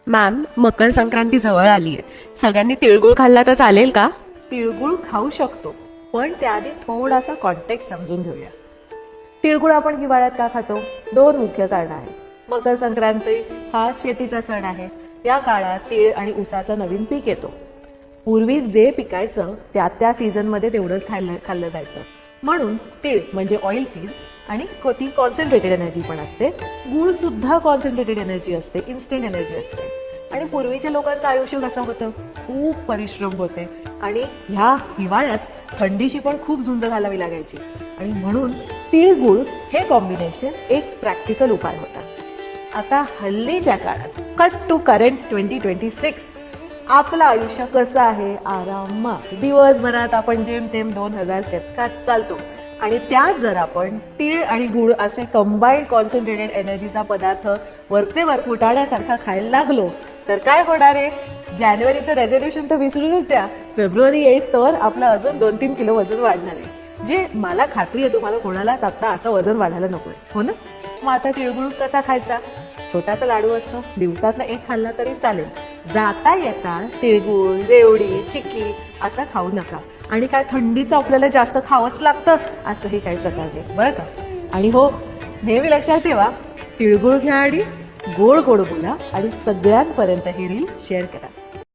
Ma'am, Makar Sankranti जवळ आली आहे. सगळ्यांनी तिळगुळ खाल्ला तर चालेल का? तिळगुळ खाऊ शकतो, पण त्याआधी थोडासा कॉन्टेक्स्ट समजून घेऊया. तिळगुळ आपण हिवाळ्यात का खातो? दोन मुख्य कारण आहेत. मकर संक्रांती हा शेतीचा सण आहे. या काळात तीळ आणि ऊसाचं नवीन पीक येतो. पूर्वी जे पिकायचं त्या सीझनमध्ये तेवढंच खाल्लं जायचं. म्हणून तीळ म्हणजे ऑइल सीड आणि ती कॉन्सन्ट्रेटेड एनर्जी पण असते. गुळ सुद्धा कॉन्सन्ट्रेटेड एनर्जी असते, इन्स्टंट एनर्जी असते. आणि पूर्वीच्या लोकांचं आयुष्य कसं होतं? खूप परिश्रम होते आणि ह्या हिवाळ्यात थंडीशी पण खूप झुंज घालावी लागायची. आणि म्हणून तिळगुळ हे कॉम्बिनेशन एक प्रॅक्टिकल उपाय होता. आता हल्लीच्या काळात कट टू करंट 2026 आपलं आयुष्य कसं आहे? आरामात दिवसभरात आपण जेमतेम 2000 स्टेप्स चालतो. आणि त्यात जर आपण तीळ आणि गुळ असे कंबाईंड कॉन्सन्ट्रेटेड एनर्जीचा पदार्थ वरचे वर फुटाण्यासारखा खायला लागलो तर काय होणार आहे? जानेवारीचं रेझोल्युशन तर विसरूनच द्या. फेब्रुवारी येईस तर आपलं अजून 2-3 किलो वजन वाढणार आहे. जे मला खात्री आहे तुम्हाला कोणालाच आता असं वजन वाढायला नकोय, हो ना? मग आता तिळगुळ कसा खायचा? छोटासा लाडू असतो, दिवसातनं एक खाल्ला तरी चालेल. जाता येता तिळगुळ, रेवडी, चिक्की असं खाऊ नका. आणि काय थंडीचं आपल्याला जास्त खावंच लागतं असंही काही प्रकार नाही, बरं का? आणि हो, नेहमी लक्षात ठेवा, तिळगुळ घ्या आणि गोड गोड बोला आणि सगळ्यांपर्यंत ही रील शेअर करा.